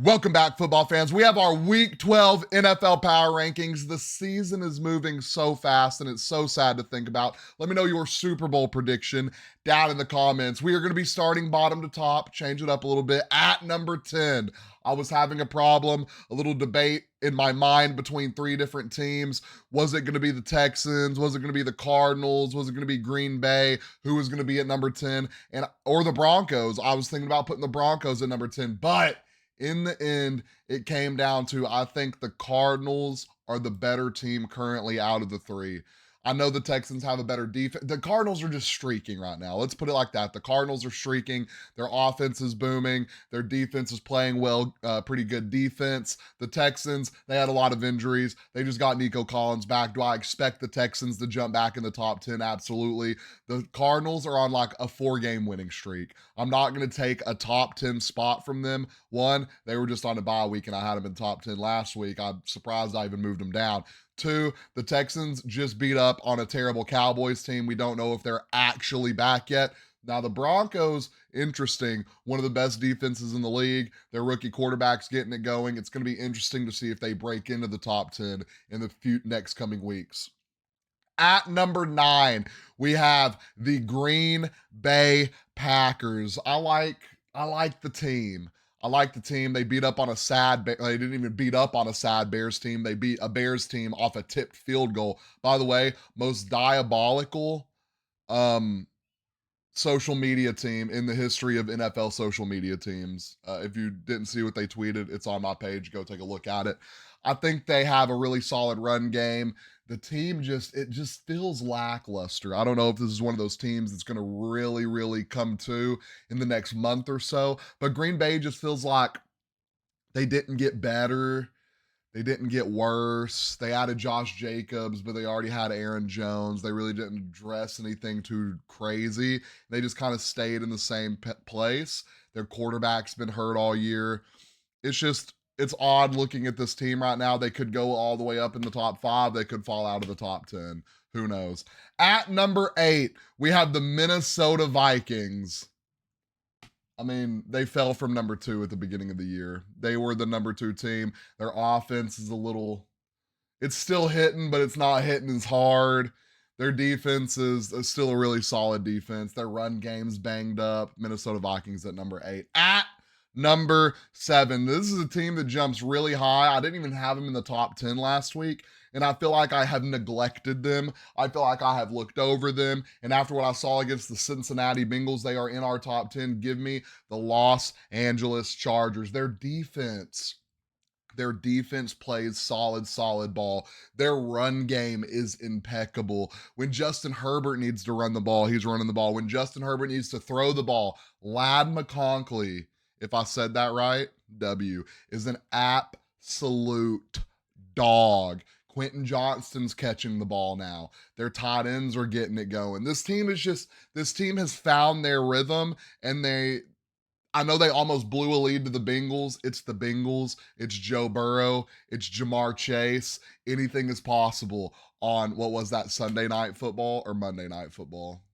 Welcome back, football fans. We have our Week 12 NFL Power Rankings. The season is moving so fast, and it's so sad to think about. Let me know your Super Bowl prediction down in the comments. We are going to be starting bottom to top, change it up a little bit. At number 10, I was having a problem, a little debate in my mind between three different teams. Was it going to be the Texans? Was it going to be the Cardinals? Was it going to be Green Bay? Who was going to be at number 10? Or the Broncos? I was thinking about putting the Broncos at number 10, but in the end, it came down to I think the Cardinals are the better team currently out of the three. I know the Texans have a better defense. The Cardinals are just streaking right now. Let's put it like that. The Cardinals are streaking. Their offense is booming. Their defense is playing well, pretty good defense. The Texans, they had a lot of injuries. They just got Nico Collins back. Do I expect the Texans to jump back in the top 10? Absolutely. The Cardinals are on like a 4-game winning streak. I'm not going to take a top 10 spot from them. One, they were just on a bye week and I had them in top 10 last week. I'm surprised I even moved them down. Two, the Texans just beat up on a terrible Cowboys team. We don't know if they're actually back yet. Now, the Broncos, interesting. One of the best defenses in the league. Their rookie quarterback's getting it going. It's going to be interesting to see if they break into the top 10 in the next coming weeks. At number 9, we have the Green Bay Packers. I like the team. I like the team. They beat up on a they didn't even beat up on a sad Bears team. They beat a Bears team off a tipped field goal. By the way, most diabolical social media team in the history of NFL social media teams. If you didn't see what they tweeted, it's on my page. Go take a look at it. I think they have a really solid run game. The team just feels lackluster. I don't know if this is one of those teams that's going to really come to in the next month or so, but Green Bay just feels like they didn't get better. They didn't get worse. They added Josh Jacobs, but they already had Aaron Jones. They really didn't address anything too crazy. They just kind of stayed in the same place. Their quarterback's been hurt all year. It's odd looking at this team right now. They could go all the way up in the top 5. They could fall out of the top 10. Who knows? At number 8, we have the Minnesota Vikings. I mean, they fell from number 2 at the beginning of the year. They were the number 2 team. Their offense is it's still hitting, but it's not hitting as hard. Their defense is still a really solid defense. Their run game's banged up. Minnesota Vikings at number 8. At number 7, this is a team that jumps really high. I didn't even have them in the top 10 last week, and I feel like I have neglected them. I feel like I have looked over them, and after what I saw against the Cincinnati Bengals, they are in our top 10. Give me the Los Angeles Chargers. Their defense plays solid ball. Their run game is impeccable. When Justin Herbert needs to run the ball, he's running the ball. When Justin Herbert needs to throw the ball, Ladd McConkey, if I said that right, is an absolute dog. Quentin Johnston's catching the ball now. Their tight ends are getting it going. This team has found their rhythm, and I know they almost blew a lead to the Bengals. It's the Bengals. It's Joe Burrow. It's Jamar Chase. Anything is possible on, what was that, Sunday Night Football or Monday Night Football?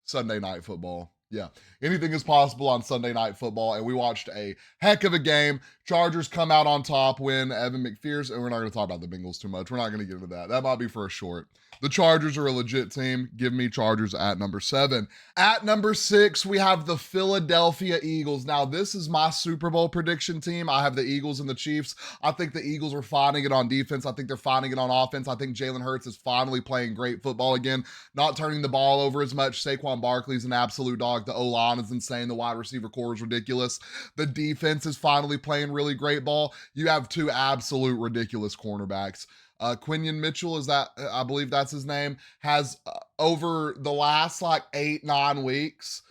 Sunday Night Football. Yeah, anything is possible on Sunday Night Football, and we watched a heck of a game. Chargers come out on top, win. Evan McPherson, and we're not going to talk about the Bengals too much. We're not going to get into that. That might be for a short. The Chargers are a legit team. Give me Chargers at number 7. At number 6, we have the Philadelphia Eagles. Now, this is my Super Bowl prediction team. I have the Eagles and the Chiefs. I think the Eagles are finding it on defense. I think they're finding it on offense. I think Jalen Hurts is finally playing great football again, not turning the ball over as much. Saquon Barkley's an absolute dog. The O-line is insane. The wide receiver core is ridiculous. The defense is finally playing really great ball. You have 2 absolute ridiculous cornerbacks. Quinion Mitchell, I believe that's his name, has over the last like 8-9 weeks,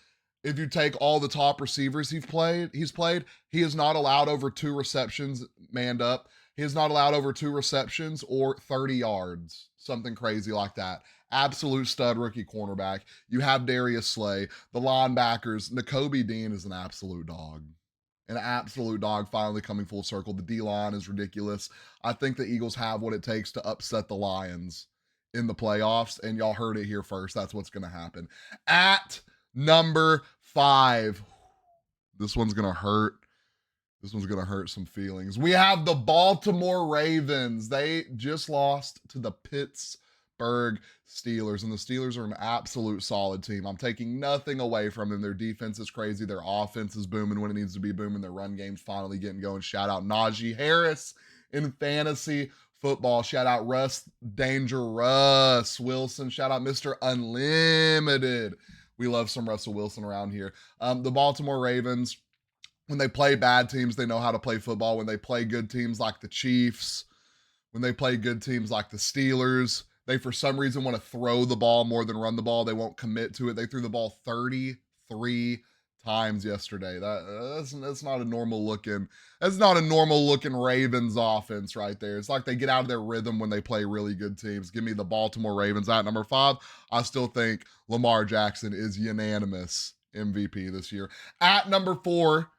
if you take all the top receivers he's played, he has not allowed over 2 receptions manned up. He has not allowed over 2 receptions or 30 yards, something crazy like that. Absolute stud rookie cornerback. You have Darius Slay. The linebackers, Nakobe Dean is an absolute dog. An absolute dog, finally coming full circle. The D-line is ridiculous. I think the Eagles have what it takes to upset the Lions in the playoffs, and y'all heard it here first. That's what's going to happen. At number 5, this one's going to hurt. This one's going to hurt some feelings. We have the Baltimore Ravens. They just lost to the Pittsburg Steelers, and the Steelers are an absolute solid team. I'm taking nothing away from them. Their defense is crazy. Their offense is booming when it needs to be booming. Their run game's finally getting going. Shout out Najee Harris in fantasy football. Shout out Russ Wilson. Shout out Mr. Unlimited. We love some Russell Wilson around here. The Baltimore Ravens, when they play bad teams, they know how to play football. When they play good teams like the Chiefs, when they play good teams like the Steelers, they for some reason want to throw the ball more than run the ball. They won't commit to it. They threw the ball 33 times yesterday. That's not a normal looking. That's not a normal looking Ravens offense right there. It's like they get out of their rhythm when they play really good teams. Give me the Baltimore Ravens at number 5. I still think Lamar Jackson is unanimous MVP this year. At number 4,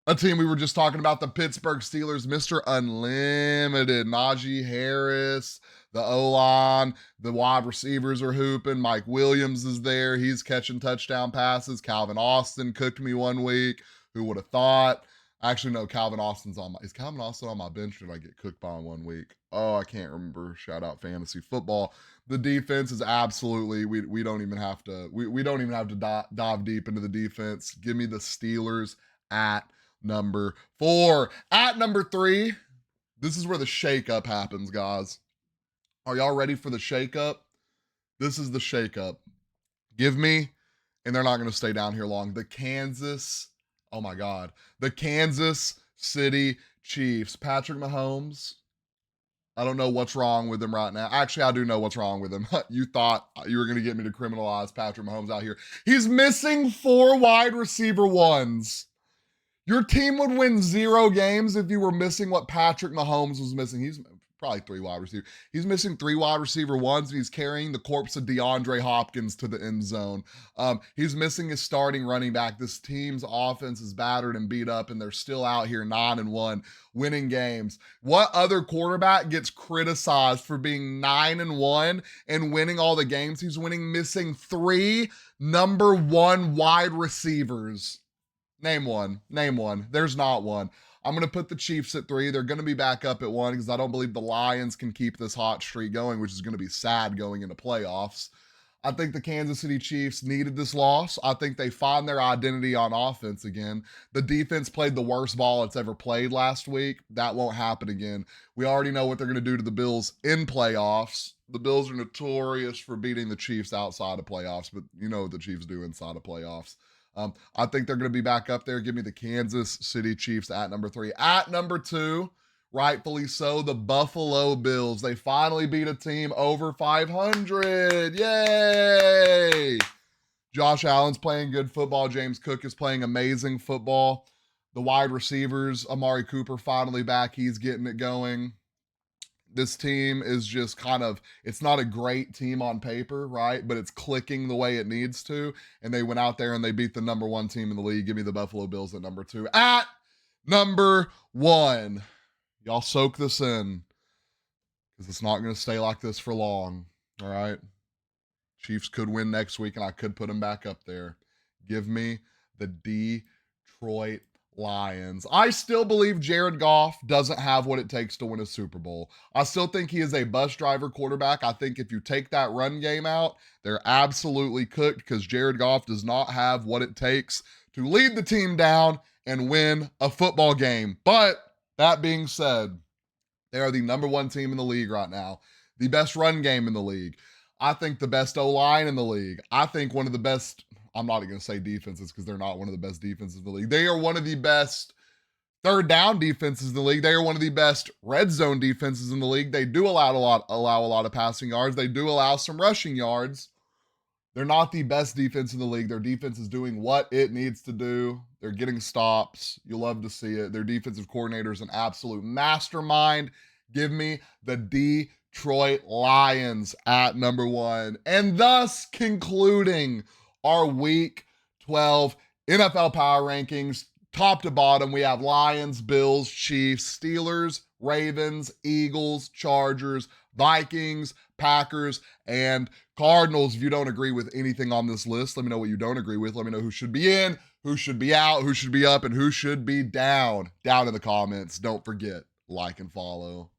a team we were just talking about, the Pittsburg Steelers, Mr. Unlimited, Najee Harris, the O-line, the wide receivers are hooping. Mike Williams is there. He's catching touchdown passes. Calvin Austin cooked me one week. Who would have thought? Actually, no, Calvin Austin's on my... Is Calvin Austin on my bench, or did I get cooked by him one week? Oh, I can't remember. Shout out fantasy football. The defense is absolutely... We don't even have to... We don't even have to dive deep into the defense. Give me the Steelers at number 4. At number 3, this is where the shakeup happens, guys. Are y'all ready for the shakeup? This is the shakeup. Give me, and they're not going to stay down here long, the Kansas City Chiefs. Patrick Mahomes, I don't know what's wrong with him right now. Actually, I do know what's wrong with him. You thought you were going to get me to criminalize Patrick Mahomes out here. He's missing 4 wide receiver ones. Your team would win 0 games if you were missing what Patrick Mahomes was missing. He's probably 3 wide receivers. He's missing 3 wide receiver ones, and he's carrying the corpse of DeAndre Hopkins to the end zone. He's missing his starting running back. This team's offense is battered and beat up, and they're still out here 9-1, winning games. What other quarterback gets criticized for being 9-1 and winning all the games he's winning, missing 3 number 1 wide receivers? Name one. There's not one. I'm going to put the Chiefs at 3. They're going to be back up at 1 because I don't believe the Lions can keep this hot streak going, which is going to be sad going into playoffs. I think the Kansas City Chiefs needed this loss. I think they find their identity on offense again. The defense played the worst ball it's ever played last week. That won't happen again. We already know what they're going to do to the Bills in playoffs. The Bills are notorious for beating the Chiefs outside of playoffs, but you know what the Chiefs do inside of playoffs. I think they're going to be back up there. Give me the Kansas City Chiefs at number 3. At number 2, rightfully so, the Buffalo Bills. They finally beat a team over 500. Yay! Josh Allen's playing good football. James Cook is playing amazing football. The wide receivers, Amari Cooper finally back. He's getting it going. This team is just kind of, it's not a great team on paper, right? But it's clicking the way it needs to. And they went out there and they beat the number 1 team in the league. Give me the Buffalo Bills at number 2. At number 1, y'all soak this in because it's not going to stay like this for long. All right. Chiefs could win next week and I could put them back up there. Give me the Detroit Lions. I still believe Jared Goff doesn't have what it takes to win a Super Bowl. I still think he is a bus driver quarterback. I think if you take that run game out, they're absolutely cooked because Jared Goff does not have what it takes to lead the team down and win a football game. But that being said, they are the number 1 team in the league right now. The best run game in the league. I think the best O-line in the league. I think one of the best, I'm not even going to say defenses because they're not one of the best defenses in the league. They are one of the best third down defenses in the league. They are one of the best red zone defenses in the league. They do allow a lot of passing yards. They do allow some rushing yards. They're not the best defense in the league. Their defense is doing what it needs to do. They're getting stops. You'll love to see it. Their defensive coordinator is an absolute mastermind. Give me the Detroit Lions at number 1. And thus concluding our Week 12 NFL Power Rankings. Top to bottom, we have Lions, Bills, Chiefs, Steelers, Ravens, Eagles, Chargers, Vikings, Packers, and Cardinals. If you don't agree with anything on this list, let me know what you don't agree with. Let me know who should be in, Who should be out, who should be up, and who should be down? Down in the comments. Don't forget, like and follow.